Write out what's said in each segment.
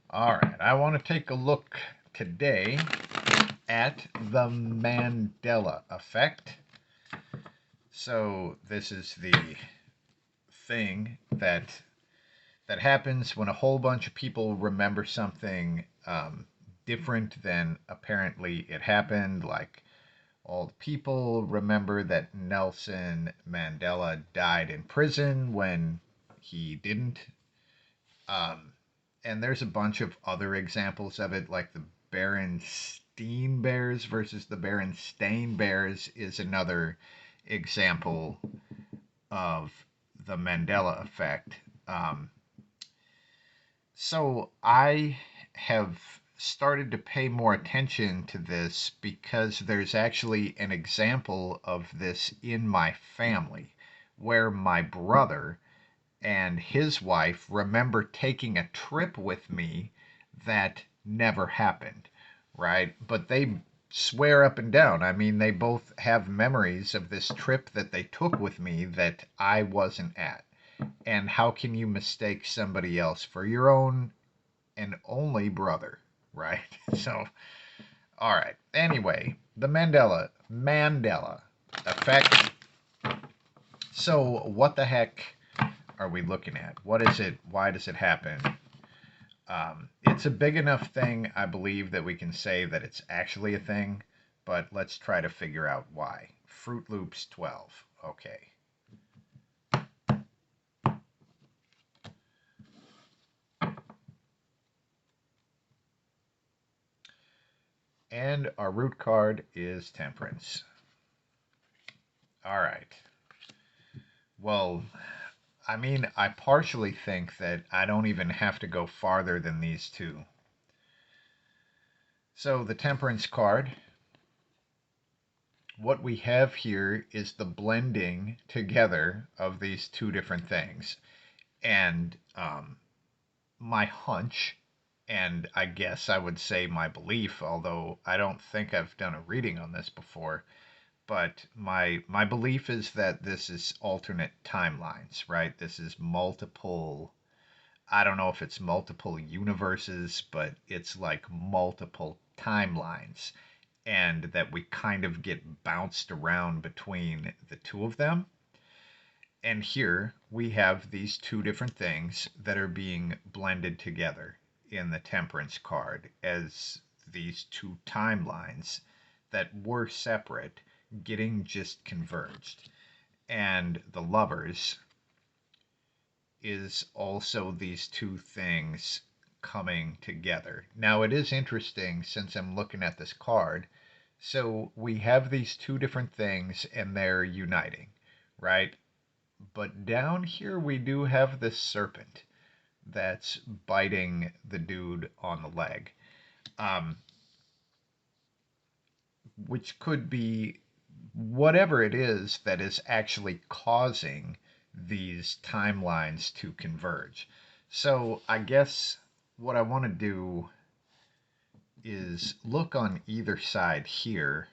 All right, I want to take a look today at the Mandela Effect. So this is the thing that happens when a whole bunch of people remember something different than apparently it happened. Like all the people remember that Nelson Mandela died in prison when he didn't. Um, and there's a bunch of other examples of it, like the Berenstain Bears versus the Berenstain Bears is another example of the Mandela effect. Um, so I have started to pay more attention to this because there's actually an example of this in my family where my brother and his wife remember taking a trip with me that never happened, right? But they swear up and down. I mean, they both have memories of this trip that they took with me that I wasn't at. And how can you mistake somebody else for your own and only brother, right? So, all right. Anyway, the Mandela effect. So, what the heck are we looking at? What is it? Why does it happen? It's a big enough thing, I believe, that we can say that it's actually a thing, but let's try to figure out why. Fruit Loops 12. Okay. And our root card is Temperance. All right. Well, I mean, I partially think that I don't even have to go farther than these two. So, the Temperance card, what we have here is the blending together of these two different things. And my hunch, and I guess I would say my belief, although I don't think I've done a reading on this before, but my belief is that this is alternate timelines, right? This is multiple. I don't know if it's multiple universes, but it's like multiple timelines, and that we kind of get bounced around between the two of them. And here we have these two different things that are being blended together in the Temperance card as these two timelines that were separate getting just converged. And the Lovers is also these two things coming together. Now, it is interesting since I'm looking at this card. So we have these two different things and they're uniting, right? But down here we do have this serpent that's biting the dude on the leg, um, which could be whatever it is that is actually causing these timelines to converge. So I guess what I want to do is look on either side here.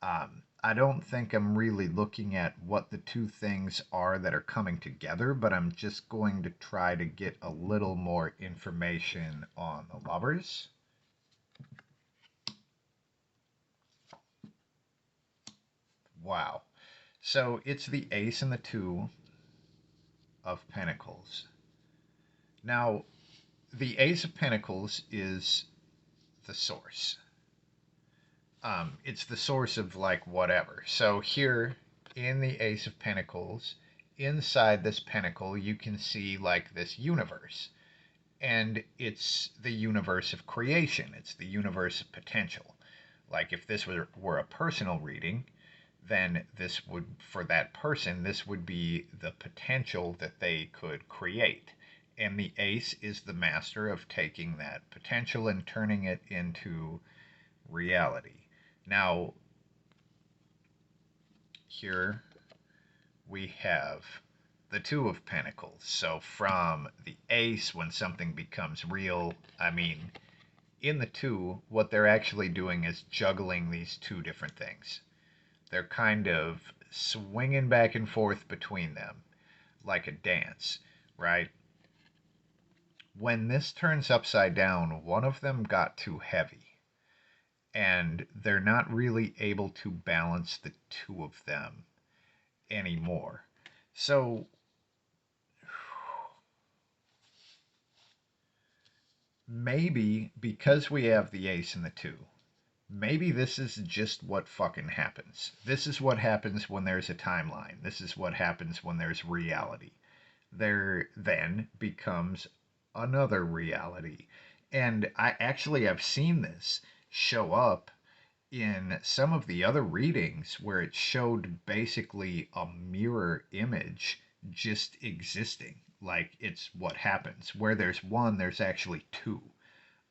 I don't think I'm really looking at what the two things are that are coming together, but I'm just going to try to get a little more information on the Lovers. Wow. So it's the Ace and the Two of Pentacles. Now, the Ace of Pentacles is the source. It's the source of like whatever. So here in the Ace of Pentacles, inside this pentacle, you can see like this universe. And it's the universe of creation, it's the universe of potential. Like if this were a personal reading, then this would, for that person, this would be the potential that they could create. And the ace is the master of taking that potential and turning it into reality. Now, here we have the Two of Pentacles. So, from the ace, when something becomes real, I mean, in the two, what they're actually doing is juggling these two different things. They're kind of swinging back and forth between them like a dance, right? when this turns upside down, one of them got too heavy, and they're not really able to balance the two of them anymore. So maybe because we have the ace and the two, maybe this is just what fucking happens. This is what happens when there's a timeline. This is what happens when there's reality. There then becomes another reality. And I've seen this show up in some of the other readings where it showed basically a mirror image just existing. Like it's what happens. Where there's one, there's actually two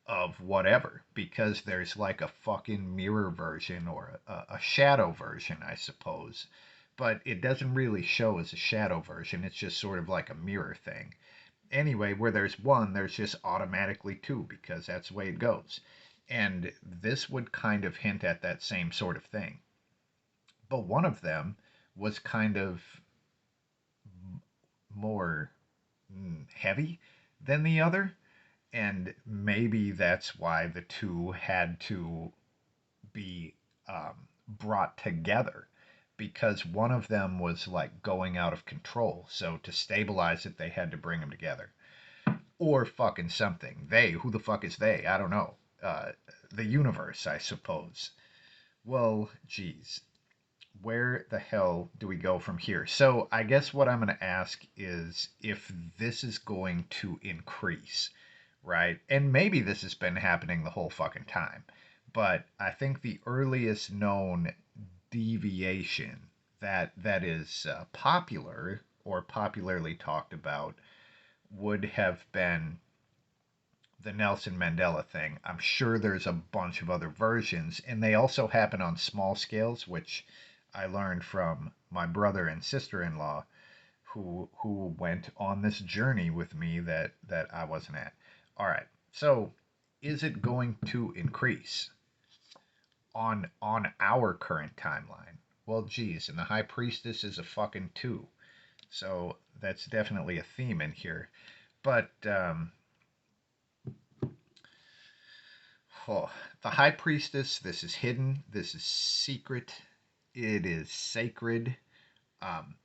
of whatever, because there's like a fucking mirror version or a shadow version, I suppose. But it doesn't really show as a shadow version, it's just sort of like a mirror thing. Anyway, where there's one, there's just automatically two, because that's the way it goes. And this would kind of hint at that same sort of thing. But one of them was kind of more heavy than the other, and maybe that's why the two had to be brought together, because one of them was like going out of control. So to stabilize it, they had to bring them together, or fucking something. They, who the fuck is they? I don't know. The universe, I suppose. Well, geez, where the hell do we go from here? So I guess what I'm going to ask is if this is going to increase, right? And maybe this has been happening the whole fucking time. But I think the earliest known deviation that is popular or popularly talked about would have been the Nelson Mandela thing. I'm sure there's a bunch of other versions, and they also happen on small scales, which I learned from my brother and sister-in-law who went on this journey with me that I wasn't at. All right. So, is it going to increase on our current timeline? Well, geez, and the High Priestess is a fucking two. So, that's definitely a theme in here. But oh, the High Priestess, this is hidden, this is secret, it is sacred.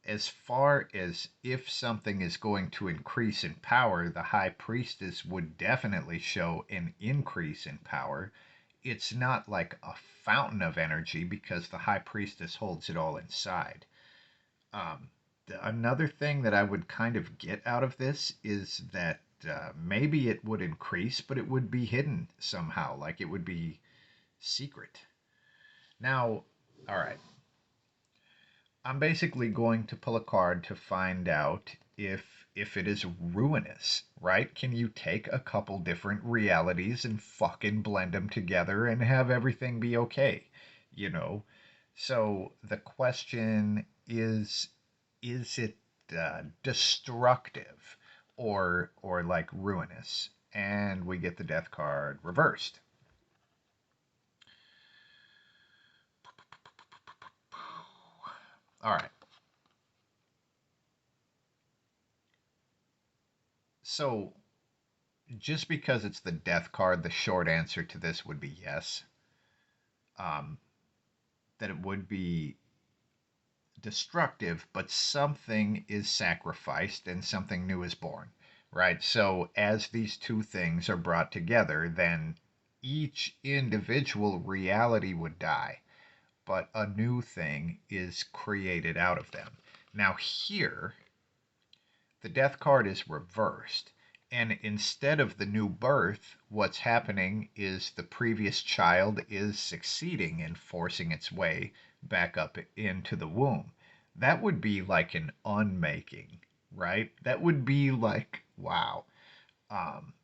As far as if something is going to increase in power, the High Priestess would definitely show an increase in power. It's not like a fountain of energy because the High Priestess holds it all inside. Um, Another thing that I would kind of get out of this is that maybe it would increase, but it would be hidden somehow, like it would be secret. Now, all right, I'm basically going to pull a card to find out if it is ruinous, right? Can you take a couple different realities and fucking blend them together and have everything be okay? You know? So the question is it destructive or like ruinous? And we get the death card reversed. All right. So just because it's the death card, the short answer to this would be yes. Um, that it would be destructive, but something is sacrificed and something new is born, right? So as these two things are brought together, then each individual reality would die, but a new thing is created out of them. Now, here, the death card is reversed. And instead of the new birth, what's happening is the previous child is succeeding in forcing its way back up into the womb. That would be like an unmaking, right? That would be like, wow. Um,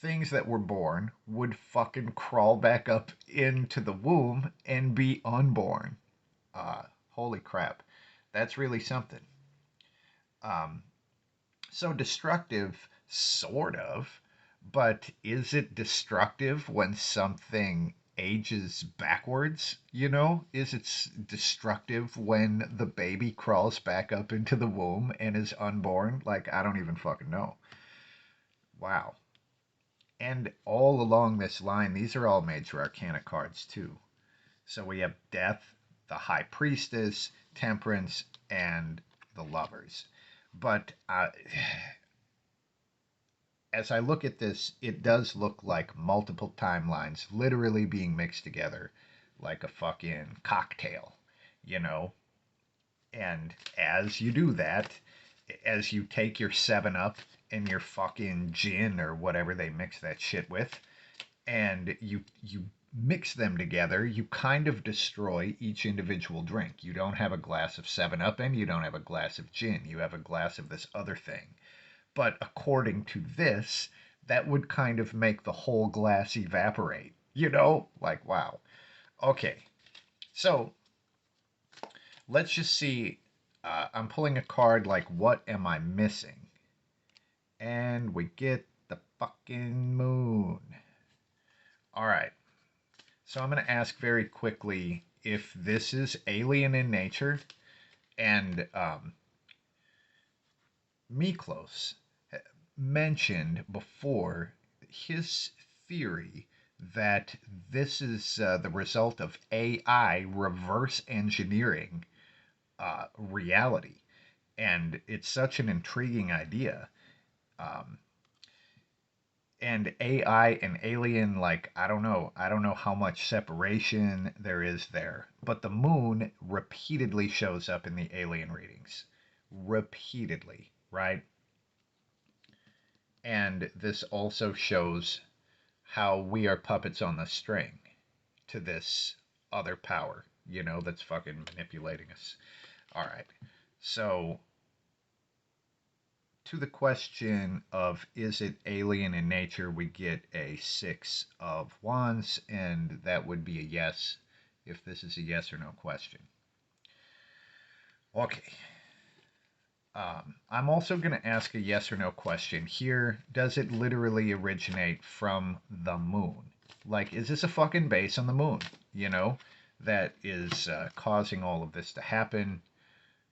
Things that were born would fucking crawl back up into the womb and be unborn. Holy crap. That's really something. Um, So destructive, sort of, but is it destructive when something ages backwards? You know, is it destructive when the baby crawls back up into the womb and is unborn? Like, I don't even fucking know. Wow. And all along this line, these are all major arcana cards too. So we have Death, the High Priestess, Temperance, and the Lovers. But as I look at this, it does look like multiple timelines literally being mixed together like a fucking cocktail, you know? And as you do that, as you take your 7 Up and your fucking gin or whatever they mix that shit with, and you mix them together, you kind of destroy each individual drink. You don't have a glass of 7 Up and you don't have a glass of gin. You have a glass of this other thing. But according to this, that would kind of make the whole glass evaporate. You know? Like, wow. Okay. So, let's just see. I'm pulling a card like, what am I missing? And we get the fucking moon. All right. So I'm going to ask very quickly if this is alien in nature. And Miklos mentioned before his theory that this is the result of AI reverse engineering reality. And it's such an intriguing idea. Um, and AI and alien, like, I don't know how much separation there is there, but the moon repeatedly shows up in the alien readings. Repeatedly, right? And this also shows how we are puppets on the string to this other power, that's fucking manipulating us. All right. So, to the question of is it alien in nature, we get a 6 of Wands, and that would be a yes if this is a yes or no question. Okay. I'm also going to ask a yes or no question here. Does it literally originate from the moon? Like, is this a fucking base on the moon, that is causing all of this to happen?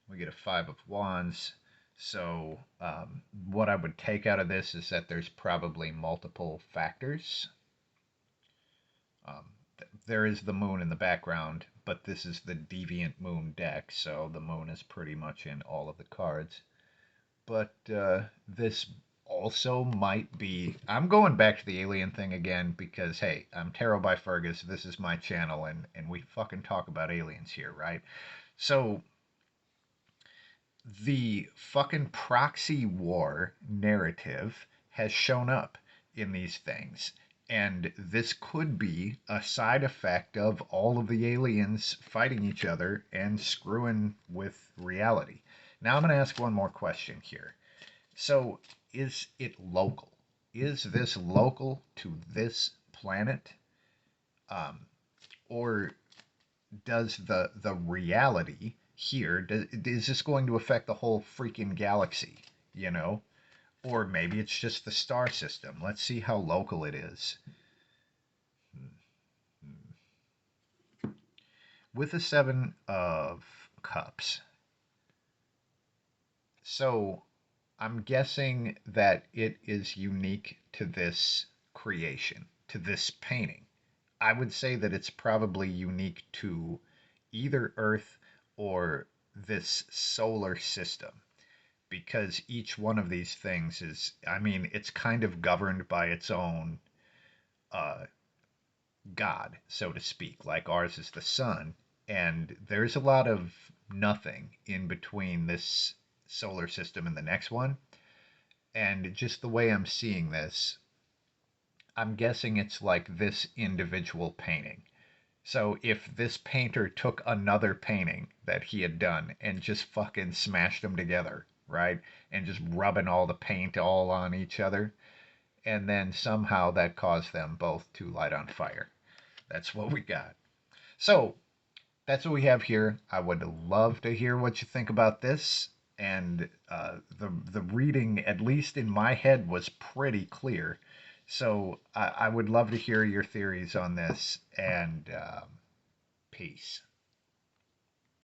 We get a 5 of Wands. So, what I would take out of this is that there's probably multiple factors. There is the moon in the background, but this is the Deviant Moon deck, so the moon is pretty much in all of the cards. But this also might be. I'm going back to the alien thing again because, hey, I'm Tarot by Fergus. This is my channel, and we fucking talk about aliens here, right? So the fucking proxy war narrative has shown up in these things. And this could be a side effect of all of the aliens fighting each other and screwing with reality. Now I'm going to ask one more question here. So, is it local? Is this local to this planet? Um, or does the reality here is this going to affect the whole freaking galaxy, you know or maybe it's just the star system. Let's see how local it is. With the 7 of Cups, so I'm guessing that it is unique to this creation, to this painting. I would say that it's probably unique to either Earth or this solar system, because each one of these things is, I mean, it's kind of governed by its own uh, God, so to speak. Like ours is the sun, and there's a lot of nothing in between this solar system and the next one. And just the way I'm seeing this, I'm guessing it's like this individual painting. So if this painter took another painting that he had done and just fucking smashed them together, right? And just rubbing all the paint all on each other, and then somehow that caused them both to light on fire. That's what we got. So that's what we have here. I would love to hear what you think about this. And the reading, at least in my head, was pretty clear. So I would love to hear your theories on this. And peace.